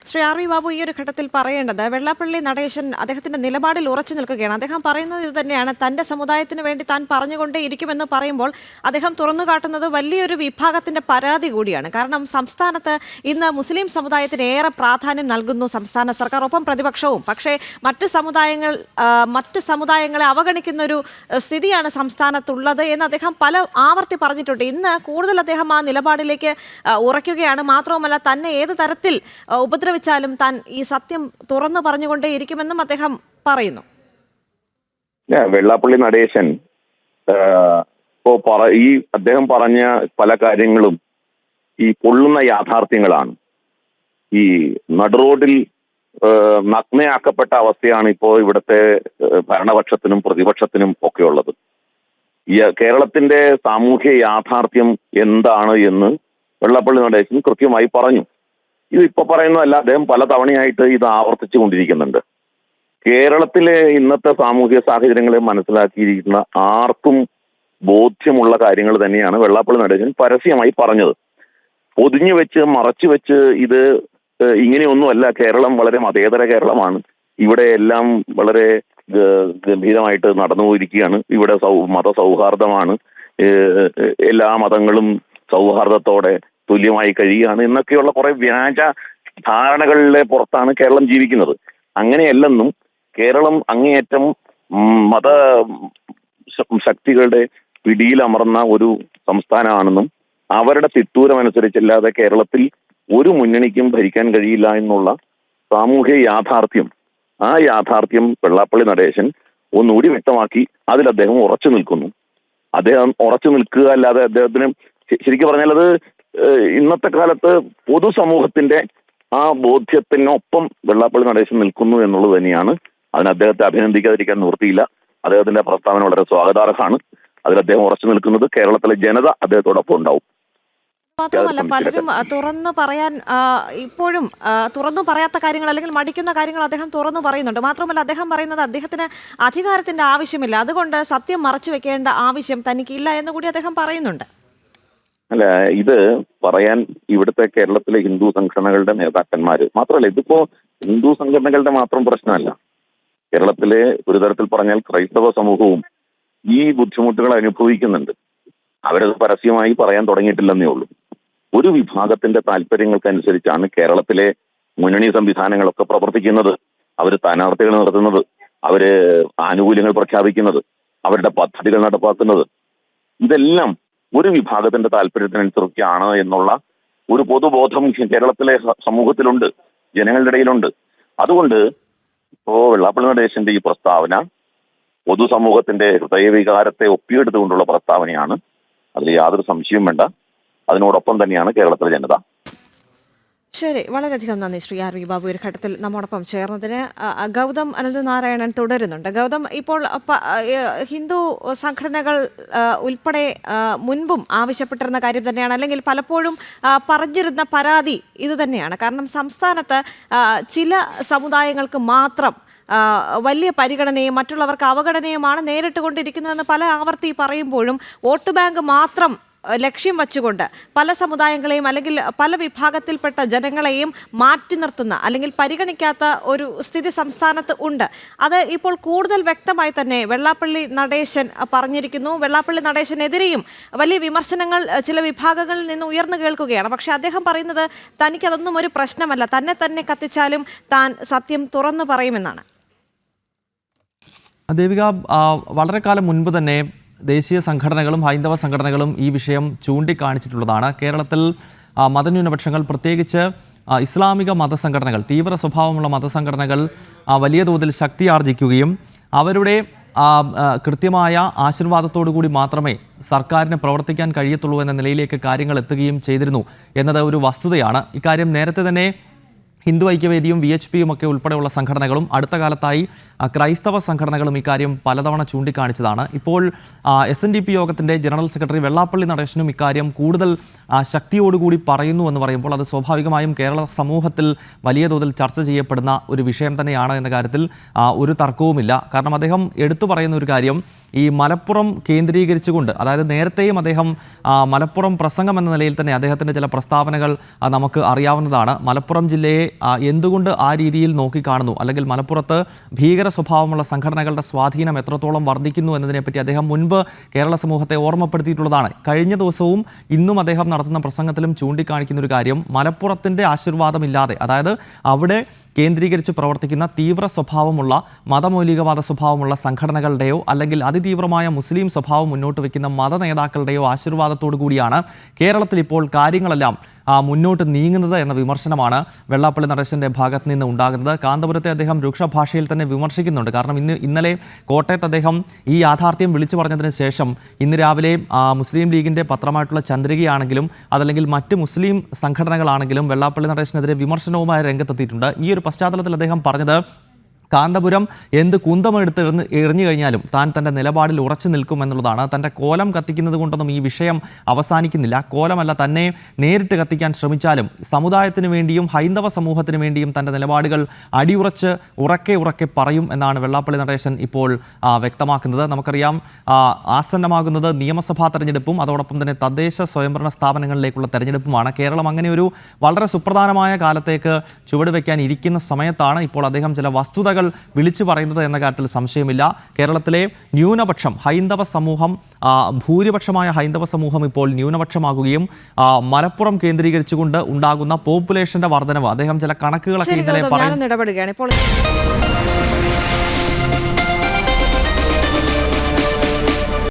Shri R V Babu ഈ ഒരു ഘട്ടത്തിൽ പറയേണ്ടത് വെള്ളാപ്പള്ളി നടേശൻ അദ്ദേഹത്തിന്റെ നിലപാടിൽ ഉറച്ചു നിൽക്കുകയാണ്. അദ്ദേഹം പറയുന്നത് ഇത് തന്നെയാണ്, തന്റെ സമുദായത്തിന് വേണ്ടി താൻ പറഞ്ഞുകൊണ്ടേ ഇരിക്കുമെന്ന് പറയുമ്പോൾ അദ്ദേഹം തുറന്നു കാട്ടുന്നത് വലിയൊരു വിഭാഗത്തിന്റെ പരാതി കൂടിയാണ്. കാരണം സംസ്ഥാനത്ത് ഇന്ന് മുസ്ലിം സമുദായത്തിന് ഏറെ പ്രാധാന്യം നൽകുന്നു സംസ്ഥാന സർക്കാർ, ഒപ്പം പ്രതിപക്ഷവും. പക്ഷേ മറ്റ് സമുദായങ്ങളെ അവഗണിക്കുന്ന ഒരു സ്ഥിതിയാണ് സംസ്ഥാനത്തുള്ളത് എന്ന് അദ്ദേഹം പല ആവർത്തി പറഞ്ഞിട്ടുണ്ട്. ഇന്ന് കൂടുതൽ അദ്ദേഹം ആ നിലപാടിലേക്ക് ഉറയ്ക്കുകയാണ്. മാത്രവുമല്ല, തന്നെ ഏത് തരത്തിൽ ഉപദ്രവിച്ചാലും താൻ ഈ സത്യം തുറന്നു പറഞ്ഞുകൊണ്ടേ ഇരിക്കുമെന്നും അദ്ദേഹം പറയുന്നു. വെള്ളാപ്പള്ളി നടേശൻ ഈ അദ്ദേഹം പറഞ്ഞ പല കാര്യങ്ങളും ഈ പൊള്ളുന്ന യാഥാർത്ഥ്യങ്ങളാണ്. ഈ നടുറോഡിൽ നഗ്നയാക്കപ്പെട്ട അവസ്ഥയാണ് ഇപ്പോൾ ഇവിടുത്തെ ഭരണപക്ഷത്തിനും പ്രതിപക്ഷത്തിനും ഒക്കെ ഉള്ളത്. കേരളത്തിന്റെ സാമൂഹ്യ യാഥാർത്ഥ്യം എന്താണ് എന്ന് വെള്ളാപ്പള്ളി നടേശൻ കൃത്യമായി പറഞ്ഞു. ഇത് ഇപ്പൊ പറയുന്നതല്ല, അദ്ദേഹം പല തവണയായിട്ട് ഇത് ആവർത്തിച്ചു കൊണ്ടിരിക്കുന്നുണ്ട്. കേരളത്തിലെ ഇന്നത്തെ സാമൂഹ്യ സാഹചര്യങ്ങളെ മനസ്സിലാക്കിയിരിക്കുന്ന ആർക്കും ബോധ്യമുള്ള കാര്യങ്ങൾ തന്നെയാണ് വെള്ളാപ്പള്ളി നടേശൻ പരസ്യമായി പറഞ്ഞത്. പൊതിഞ്ഞു വെച്ച് മറച്ചു വെച്ച് ഇത് ഇങ്ങനെയൊന്നുമല്ല. കേരളം വളരെ മതേതര കേരളമാണ്. ഇവിടെ എല്ലാം വളരെ ഗംഭീരമായിട്ട് നടന്നുപോയിരിക്കുകയാണ്. ഇവിടെ മതസൗഹാർദ്ദമാണ്. എല്ലാ മതങ്ങളും സൗഹാർദ്ദത്തോടെ തുല്യമായി കഴിയുകയാണ് എന്നൊക്കെയുള്ള കുറെ വ്യാജ ധാരണകളിലെ പുറത്താണ് കേരളം ജീവിക്കുന്നത്. അങ്ങനെയല്ലെന്നും കേരളം അങ്ങേയറ്റം മത ശക്തികളുടെ പിടിയിലമർന്ന ഒരു സംസ്ഥാനമാണെന്നും അവരുടെ തിട്ടൂരമനുസരിച്ചല്ലാതെ കേരളത്തിൽ ഒരു മുന്നണിക്കും ഭരിക്കാൻ കഴിയില്ല എന്നുള്ള സാമൂഹ്യ യാഥാർത്ഥ്യം, ആ യാഥാർത്ഥ്യം വെള്ളാപ്പള്ളി നടേശൻ ഒന്നുകൂടി വ്യക്തമാക്കി അതിൽ അദ്ദേഹം ഉറച്ചു നിൽക്കുന്നു. അദ്ദേഹം ഉറച്ചു നിൽക്കുക അല്ലാതെ അദ്ദേഹത്തിന് ശരിക്കും പറഞ്ഞാൽ അത് ഇന്നത്തെ കാലത്ത് പൊതുസമൂഹത്തിന്റെ ആ ബോധ്യത്തിനൊപ്പം വെള്ളാപ്പള്ളി നടേശൻ നിൽക്കുന്നു എന്നുള്ളത് തന്നെയാണ്. അതിന് അദ്ദേഹത്തെ അഭിനന്ദിക്കാതിരിക്കാൻ നിവൃത്തിയില്ല. അദ്ദേഹത്തിന്റെ പ്രസ്താവന വളരെ സ്വാഗതാർഹമാണ്. അതിൽ അദ്ദേഹം ഉറച്ചു നിൽക്കുന്നത് കേരളത്തിലെ ജനത അദ്ദേഹത്തോടൊപ്പം ഉണ്ടാവും. മാത്രമല്ല, പലരും തുറന്നു പറയാൻ ഇപ്പോഴും തുറന്നു പറയാത്ത കാര്യങ്ങൾ അല്ലെങ്കിൽ മടിക്കുന്ന കാര്യങ്ങൾ അദ്ദേഹം തുറന്നു പറയുന്നുണ്ട്. മാത്രമല്ല, അദ്ദേഹം പറയുന്നത് അദ്ദേഹത്തിന് അധികാരത്തിന്റെ ആവശ്യമില്ല, അതുകൊണ്ട് സത്യം മറച്ചു വെക്കേണ്ട ആവശ്യം തനിക്കില്ല എന്ന് കൂടി അദ്ദേഹം പറയുന്നുണ്ട്. അല്ല, ഇത് പറയാൻ ഇവിടുത്തെ കേരളത്തിലെ ഹിന്ദു സംഘടനകളുടെ നേതാക്കന്മാര് മാത്രമല്ല, ഇതിപ്പോ ഹിന്ദു സംഘടനകളുടെ മാത്രം പ്രശ്നമല്ല. കേരളത്തിലെ ഒരു തരത്തിൽ പറഞ്ഞാൽ ക്രൈസ്തവ സമൂഹവും ഈ ബുദ്ധിമുട്ടുകൾ അനുഭവിക്കുന്നുണ്ട്. അവരത് പരസ്യമായി പറയാൻ തുടങ്ങിയിട്ടില്ലെന്നേ ഉള്ളൂ. ഒരു വിഭാഗത്തിന്റെ താല്പര്യങ്ങൾക്കനുസരിച്ചാണ് കേരളത്തിലെ മുന്നണി സംവിധാനങ്ങളൊക്കെ പ്രവർത്തിക്കുന്നത്. അവർ സ്ഥാനാർത്ഥികൾ നടത്തുന്നത്, അവര് ആനുകൂല്യങ്ങൾ പ്രഖ്യാപിക്കുന്നത്, അവരുടെ പദ്ധതികൾ നടപ്പാക്കുന്നത്, ഇതെല്ലാം ഒരു വിഭാഗത്തിന്റെ താല്പര്യത്തിനനുസരിച്ചാണ് എന്നുള്ള ഒരു പൊതുബോധം കേരളത്തിലെ സമൂഹത്തിലുണ്ട്, ജനങ്ങളുടെ ഇടയിലുണ്ട്. അതുകൊണ്ട് ഇപ്പോ വെള്ളാപ്പള്ളി നടേശന്റെ ഈ പ്രസ്താവന പൊതുസമൂഹത്തിന്റെ ഹൃദയവികാരത്തെ ഒപ്പിയെടുത്തുകൊണ്ടുള്ള പ്രസ്താവനയാണ്. അതിൽ യാതൊരു സംശയവും വേണ്ട. അതിനോടൊപ്പം തന്നെയാണ് കേരളത്തിലെ ജനത. ശരി, വളരെയധികം നന്ദി ശ്രീ ആർ വി ബാബു ഒരു ഘട്ടത്തിൽ നമ്മോടൊപ്പം ചേർന്നതിന്. ഗൗതം അനന്തനാരായണൻ തുടരുന്നുണ്ട്. ഗൗതം, ഇപ്പോൾ ഹിന്ദു സംഘടനകൾ ഉൾപ്പെടെ മുൻപും ആവശ്യപ്പെട്ടിരുന്ന കാര്യം തന്നെയാണ്, അല്ലെങ്കിൽ പലപ്പോഴും പറഞ്ഞിരുന്ന പരാതി ഇതുതന്നെയാണ്. കാരണം സംസ്ഥാനത്ത് ചില സമുദായങ്ങൾക്ക് മാത്രം വലിയ പരിഗണനയും മറ്റുള്ളവർക്ക് അവഗണനയുമാണ് നേരിട്ടുകൊണ്ടിരിക്കുന്നതെന്ന് പല ആവർത്തി പറയുമ്പോഴും വോട്ട് ബാങ്ക് മാത്രം ലക്ഷ്യം വച്ചുകൊണ്ട് പല സമുദായങ്ങളെയും അല്ലെങ്കിൽ പല വിഭാഗത്തിൽപ്പെട്ട ജനങ്ങളെയും മാറ്റി നിർത്തുന്ന അല്ലെങ്കിൽ പരിഗണിക്കാത്ത ഒരു സ്ഥിതി സംസ്ഥാനത്ത് ഉണ്ട്. അത് ഇപ്പോൾ കൂടുതൽ വ്യക്തമായി തന്നെ വെള്ളാപ്പള്ളി നടേശൻ പറഞ്ഞിരിക്കുന്നു. വെള്ളാപ്പള്ളി നടേശനെതിരെയും വലിയ വിമർശനങ്ങൾ ചില വിഭാഗങ്ങളിൽ നിന്ന് ഉയർന്നു കേൾക്കുകയാണ്. പക്ഷേ അദ്ദേഹം പറയുന്നത് തനിക്കതൊന്നും ഒരു പ്രശ്നമല്ല, തന്നെ കത്തിച്ചാലും താൻ സത്യം തുറന്നു പറയുമെന്നാണ്. ദേവിക, വളരെ കാലം മുൻപ് തന്നെ ദേശീയ സംഘടനകളും ഹൈന്ദവ സംഘടനകളും ഈ വിഷയം ചൂണ്ടിക്കാണിച്ചിട്ടുള്ളതാണ്. കേരളത്തിൽ മതന്യൂനപക്ഷങ്ങൾ, പ്രത്യേകിച്ച് ഇസ്ലാമിക മതസംഘടനകൾ, തീവ്ര സ്വഭാവമുള്ള മതസംഘടനകൾ വലിയ തോതിൽ ശക്തിയാർജിക്കുകയും അവരുടെ കൃത്യമായ ആശീർവാദത്തോടു കൂടി മാത്രമേ സർക്കാരിന് പ്രവർത്തിക്കാൻ കഴിയത്തുള്ളൂ എന്ന നിലയിലേക്ക് കാര്യങ്ങൾ എത്തുകയും ചെയ്തിരുന്നു എന്നത് ഒരു വസ്തുതയാണ്. ഇക്കാര്യം നേരത്തെ തന്നെ ഹിന്ദു ഐക്യവേദിയും VHPയും ഒക്കെ ഉൾപ്പെടെയുള്ള സംഘടനകളും അടുത്ത കാലത്തായി ക്രൈസ്തവ സംഘടനകളും ഇക്കാര്യം പലതവണ ചൂണ്ടിക്കാണിച്ചതാണ്. ഇപ്പോൾ SNDP യോഗത്തിൻ്റെ ജനറൽ സെക്രട്ടറി വെള്ളാപ്പള്ളി നടേശനും ഇക്കാര്യം കൂടുതൽ ശക്തിയോടുകൂടി പറയുന്നു എന്ന് പറയുമ്പോൾ അത് സ്വാഭാവികമായും കേരള സമൂഹത്തിൽ വലിയ തോതിൽ ചർച്ച ചെയ്യപ്പെടുന്ന ഒരു വിഷയം തന്നെയാണ് എന്ന കാര്യത്തിൽ ഒരു തർക്കവുമില്ല. കാരണം അദ്ദേഹം എടുത്തു പറയുന്ന ഒരു കാര്യം ഈ മലപ്പുറം കേന്ദ്രീകരിച്ചുകൊണ്ട്, അതായത് നേരത്തെയും അദ്ദേഹം മലപ്പുറം പ്രസംഗം എന്ന നിലയിൽ തന്നെ അദ്ദേഹത്തിൻ്റെ ചില പ്രസ്താവനകൾ നമുക്ക് അറിയാവുന്നതാണ്. മലപ്പുറം ജില്ലയെ എന്തുകൊണ്ട് ആ രീതിയിൽ നോക്കിക്കാണുന്നു, അല്ലെങ്കിൽ മലപ്പുറത്ത് ഭീകര സ്വഭാവമുള്ള സംഘടനകളുടെ സ്വാധീനം എത്രത്തോളം വർദ്ധിക്കുന്നു എന്നതിനെപ്പറ്റി അദ്ദേഹം മുൻപ് കേരള സമൂഹത്തെ ഓർമ്മപ്പെടുത്തിയിട്ടുള്ളതാണ്. കഴിഞ്ഞ ദിവസവും ഇന്നും അദ്ദേഹം നടത്തുന്ന പ്രസംഗത്തിലും ചൂണ്ടിക്കാണിക്കുന്ന ഒരു കാര്യം, മലപ്പുറത്തിൻ്റെ ആശീർവാദമില്ലാതെ, അതായത് അവിടെ കേന്ദ്രീകരിച്ച് പ്രവർത്തിക്കുന്ന തീവ്ര സ്വഭാവമുള്ള മതമൗലികവാദ സ്വഭാവമുള്ള സംഘടനകളുടെയോ അല്ലെങ്കിൽ അതിതീവ്രമായ മുസ്ലിം സ്വഭാവം മുന്നോട്ട് വയ്ക്കുന്ന മത നേതാക്കളുടെയോ ആശീർവാദത്തോടു കൂടിയാണ് കേരളത്തിൽ ഇപ്പോൾ കാര്യങ്ങളെല്ലാം മുന്നോട്ട് നീങ്ങുന്നത് എന്ന വിമർശനമാണ് വെള്ളാപ്പള്ളി നടേശൻ്റെ ഭാഗത്ത് നിന്ന് ഉണ്ടാകുന്നത്. കാന്തപുരത്തെ അദ്ദേഹം രൂക്ഷ ഭാഷയിൽ തന്നെ വിമർശിക്കുന്നുണ്ട്. കാരണം ഇന്നലെ കോട്ടയത്ത് അദ്ദേഹം ഈ യാഥാർത്ഥ്യം വിളിച്ചു പറഞ്ഞതിന് ശേഷം ഇന്ന് രാവിലെ മുസ്ലിം ലീഗിൻ്റെ പത്രമായിട്ടുള്ള ചന്ദ്രികയാണെങ്കിലും അതല്ലെങ്കിൽ മറ്റ് മുസ്ലിം സംഘടനകളാണെങ്കിലും വെള്ളാപ്പള്ളി നടേശനെതിരെ വിമർശനവുമായി രംഗത്തെത്തിയിട്ടുണ്ട്. ഈ ഒരു പശ്ചാത്തലത്തിൽ അദ്ദേഹം പറഞ്ഞത്, കാന്തപുരം എന്ത് കുന്തമെടുത്ത് എറിഞ്ഞു കഴിഞ്ഞാലും താൻ തൻ്റെ നിലപാടിൽ ഉറച്ചു നിൽക്കും എന്നുള്ളതാണ്. തൻ്റെ കോലം കത്തിക്കുന്നത് കൊണ്ടൊന്നും ഈ വിഷയം അവസാനിക്കുന്നില്ല. കോലമല്ല, തന്നെ നേരിട്ട് കത്തിക്കാൻ ശ്രമിച്ചാലും സമുദായത്തിന് വേണ്ടിയും ഹൈന്ദവ സമൂഹത്തിന് വേണ്ടിയും തൻ്റെ നിലപാടുകൾ അടിയുറച്ച് ഉറക്കെ പറയും എന്നാണ് വെള്ളാപ്പള്ളി നടേശൻ ഇപ്പോൾ വ്യക്തമാക്കുന്നത്. നമുക്കറിയാം, ആസന്നമാകുന്നത് നിയമസഭാ തെരഞ്ഞെടുപ്പും അതോടൊപ്പം തന്നെ തദ്ദേശ സ്വയംഭരണ സ്ഥാപനങ്ങളിലേക്കുള്ള തെരഞ്ഞെടുപ്പുമാണ്. കേരളം അങ്ങനെ ഒരു വളരെ സുപ്രധാനമായ കാലത്തേക്ക് ചുവടുവെക്കാൻ ഇരിക്കുന്ന സമയത്താണ് ഇപ്പോൾ അദ്ദേഹം ചില വസ്തുതകൾ വിളിച്ചു പറയുന്നത് എന്ന കാര്യത്തിൽ സംശയമില്ല. കേരളത്തിലെ ന്യൂനപക്ഷം ഹൈന്ദവ സമൂഹം, ഭൂരിപക്ഷമായ ഹൈന്ദവ സമൂഹം ഇപ്പോൾ ന്യൂനപക്ഷമാകുകയും മലപ്പുറം കേന്ദ്രീകരിച്ചുകൊണ്ട് ഉണ്ടാകുന്ന പോപ്പുലേഷന്റെ വർധനവ്, അദ്ദേഹം ചില കണക്കുകളൊക്കെ ഇന്നലെ ഇടപെടുകയാണ് ഇപ്പോൾ.